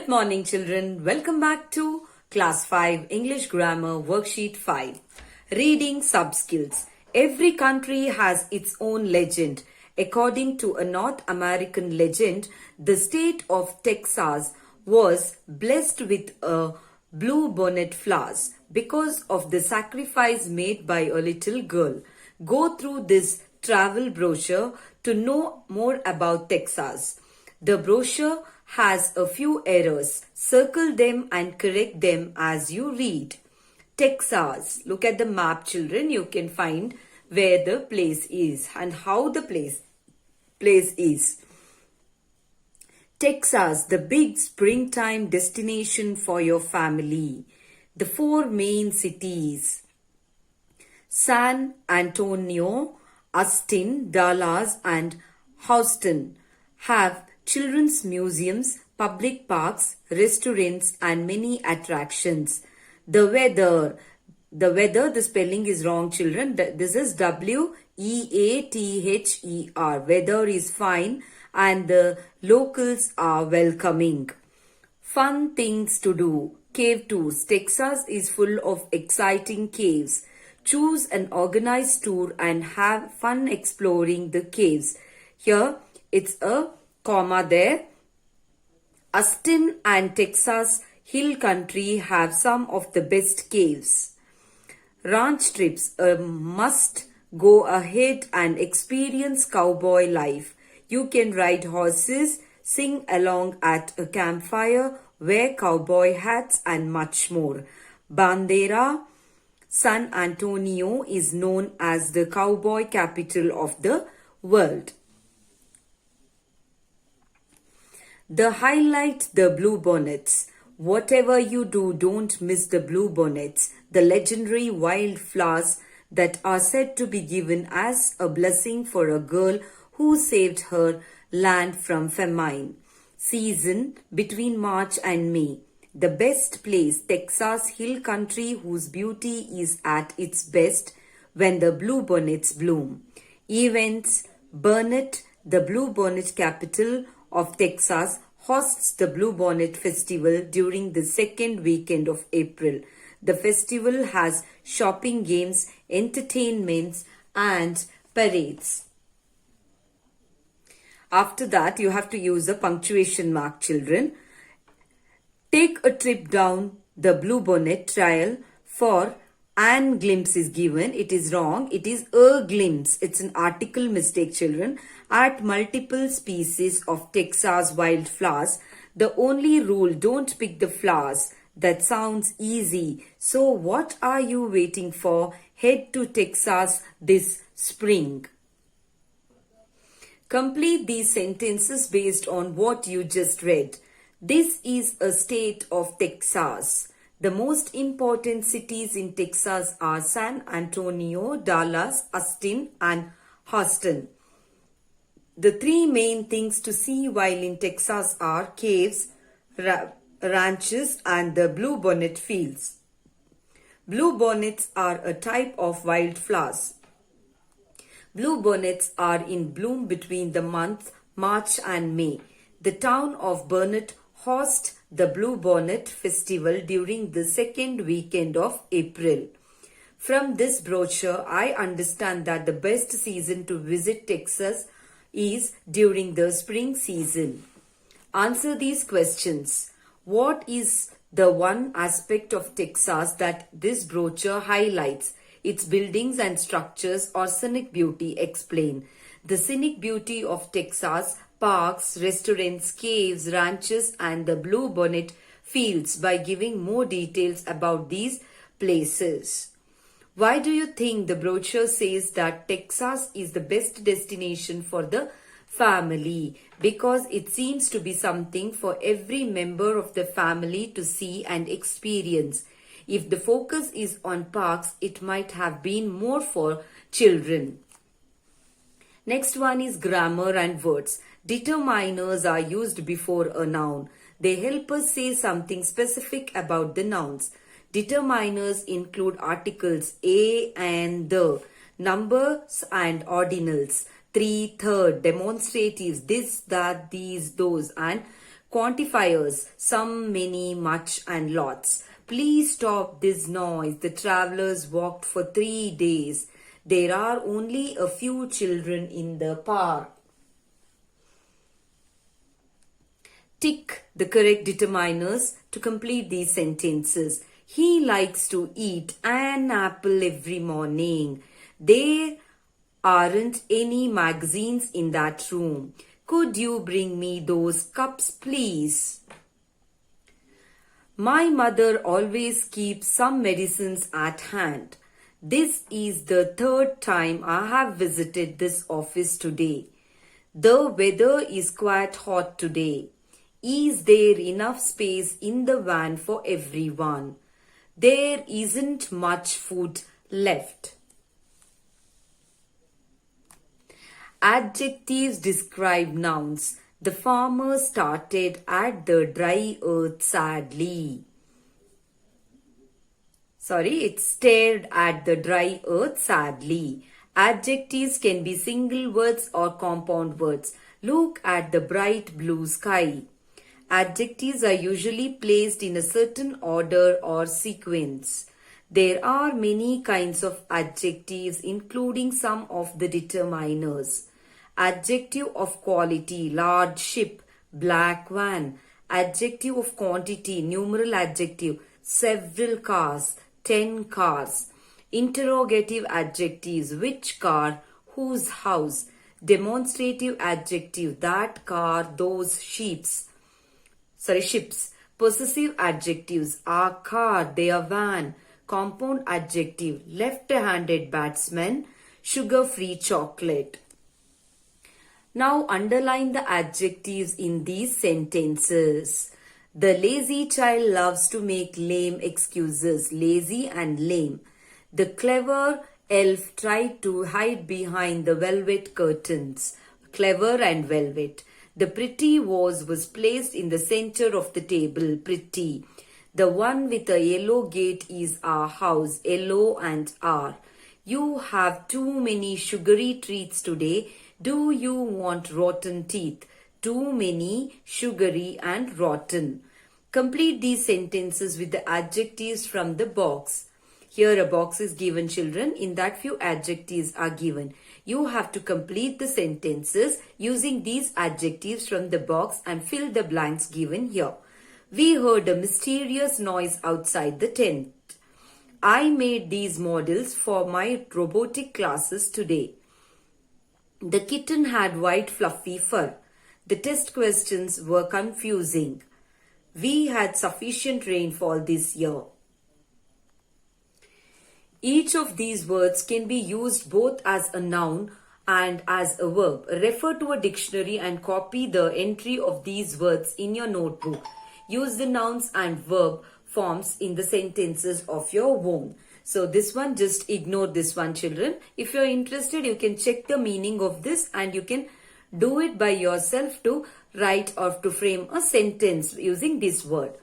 Good morning, children. Welcome back to Class 5 English Grammar Worksheet 5. Reading Sub-Skills. Every country has its own legend. According to a North American legend, the state of Texas was blessed with a bluebonnet flowers because of the sacrifice made by a little girl. Go through this travel brochure to know more about Texas. The brochure has a few errors. Circle them and correct them as you read. Texas. Look at the map, children. You can find where the place is and how the place is. Texas, the big springtime destination for your family. The four main cities: San Antonio, Austin, Dallas, and Houston have children's museums, public parks, restaurants, and many attractions. The weather, the spelling is wrong, children. This is W-E-A-T-H-E-R. Weather is fine and the locals are welcoming. Fun things to do. Cave tours. Texas is full of exciting caves. Choose an organized tour and have fun exploring the caves. Here, it's a comma there. Austin and Texas Hill Country have some of the best caves. Ranch trips, a must go ahead and experience cowboy life. You can ride horses, sing along at a campfire, wear cowboy hats, and much more. Bandera, San Antonio is known as the cowboy capital of the world. The highlight, the bluebonnets. Whatever you do, don't miss the bluebonnets, the legendary wild flowers that are said to be given as a blessing for a girl who saved her land from famine. Season between March and May. The best place, Texas Hill Country, whose beauty is at its best when the bluebonnets bloom. Events, Burnett, the bluebonnet capital of Texas, hosts the Bluebonnet Festival during the second weekend of April. The festival has shopping, games, entertainments, and parades. After that, you have to use a punctuation mark, children. Take a trip down the Bluebonnet Trail for an glimpse is given. It is wrong. It is a glimpse. It's an article mistake, children. At multiple species of Texas wildflowers. The only rule, don't pick the flowers. That sounds easy. So what are you waiting for? Head to Texas this spring. Complete these sentences based on what you just read. This is a state of Texas. The most important cities in Texas are San Antonio, Dallas, Austin, and Houston. The three main things to see while in Texas are caves, ranches, and the bluebonnet fields. Bluebonnets are a type of wildflowers. Bluebonnets are in bloom between the months March and May. The town of Burnett hosts the Bluebonnet Festival during the second weekend of April. From this brochure, I understand that the best season to visit Texas is during the spring season. Answer these questions. What is the one aspect of Texas that this brochure highlights? Its buildings and structures or scenic beauty. Explain. The scenic beauty of Texas: parks, restaurants, caves, ranches, and the bluebonnet fields by giving more details about these places. Why do you think the brochure says that Texas is the best destination for the family? Because it seems to be something for every member of the family to see and experience. If the focus is on parks, it might have been more for children. Next one is grammar and words. Determiners are used before a noun. They help us say something specific about the nouns. Determiners include articles a and the, numbers and ordinals, 3/3, demonstratives, this, that, these, those, and Quantifiers: some, many, much, and lots. Please stop this noise. The travelers walked for 3 days. There are only a few children in the park. Tick the correct determiners to complete these sentences. He likes to eat an apple every morning. There aren't any magazines in that room. Could you bring me those cups, please? My mother always keeps some medicines at hand. This is the third time I have visited this office today. The weather is quite hot today. Is there enough space in the van for everyone? There isn't much food left. Adjectives describe nouns. The farmer started at the dry earth sadly. It stared at the dry earth sadly. Adjectives can be single words or compound words. Look at the bright blue sky. Adjectives are usually placed in a certain order or sequence. There are many kinds of adjectives, including some of the determiners. Adjective of quality: large ship, black van. Adjective of quantity: numeral adjective: several cars, 10 cars. Interrogative adjectives: which car, whose house. Demonstrative adjective: that car, those ships. Possessive adjectives: our car, their van. Compound adjective: left-handed batsman, sugar-free chocolate. Now underline the adjectives in these sentences. The lazy child loves to make lame excuses. Lazy and lame. The clever elf tried to hide behind the velvet curtains. Clever and velvet. The pretty vase was placed in the center of the table. Pretty. The one with a yellow gate is our house. Yellow and our. You have too many sugary treats today. Do you want rotten teeth? Too many, sugary, and rotten. Complete these sentences with the adjectives from the box. Here a box is given, children. In that few adjectives are given. You have to complete the sentences using these adjectives from the box and fill the blanks given here. We heard a mysterious noise outside the tent. I made these models for my robotic classes today. The kitten had white fluffy fur. The test questions were confusing. We had sufficient rainfall this year. Each of these words can be used both as a noun and as a verb. Refer to a dictionary and copy the entry of these words in your notebook. Use the nouns and verb forms in the sentences of your own. So this one, just ignore this one, children. If you're interested, you can check the meaning of this and you can do it by yourself to write or to frame a sentence using this word.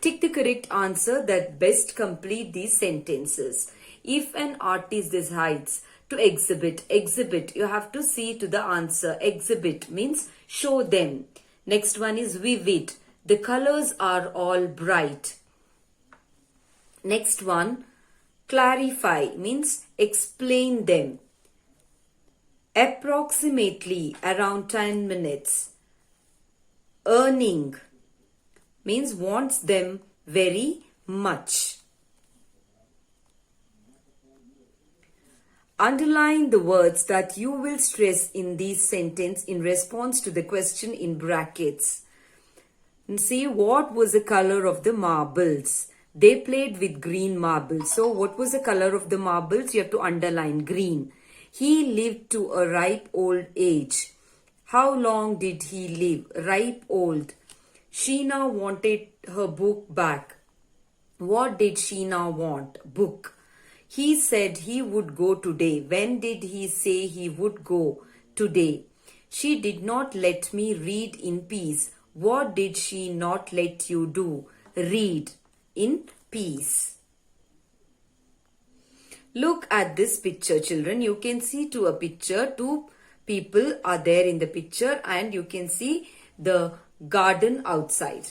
Tick the correct answer that best complete these sentences. If an artist decides to exhibit, you have to see to the answer. Exhibit means show them. Next one is vivid. The colors are all bright. Next one, clarify means explain them. Approximately, around 10 minutes. Earning means wants them very much. Underline the words that you will stress in this sentence in response to the question in brackets. And see, what was the color of the marbles? They played with green marbles. So what was the color of the marbles? You have to underline green. He lived to a ripe old age. How long did he live? Ripe old. Sheena wanted her book back. What did Sheena want? Book. He said he would go today. When did he say he would go? Today. She did not let me read in peace. What did she not let you do? Read in peace. Look at this picture, children. You can see a picture. Two people are there in the picture and you can see the garden outside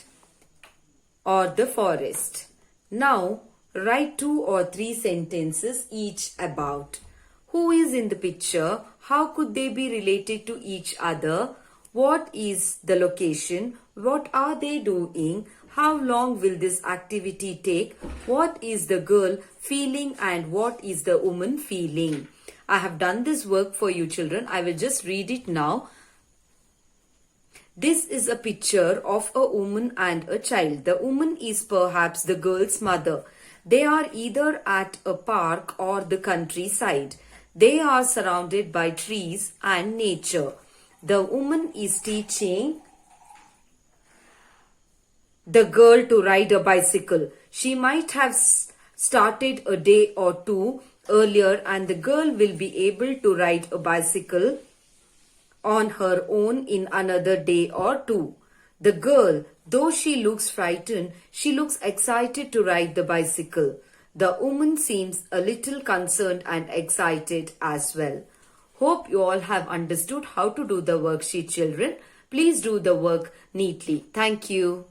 or the forest. Now write 2 or 3 sentences each about who is in the picture, how could they be related to each other, what is the location, what are they doing, how long will this activity take, what is the girl feeling and what is the woman feeling. I have done this work for you children. I will just read it now. This is a picture of a woman and a child. The woman is perhaps the girl's mother. They are either at a park or the countryside. They are surrounded by trees and nature. The woman is teaching the girl to ride a bicycle. She might have started a day or two earlier and the girl will be able to ride a bicycle on her own in another day or two. The girl, though she looks frightened, she looks excited to ride the bicycle. The woman seems a little concerned and excited as well. Hope you all have understood how to do the worksheet, children. Please do the work neatly. Thank you.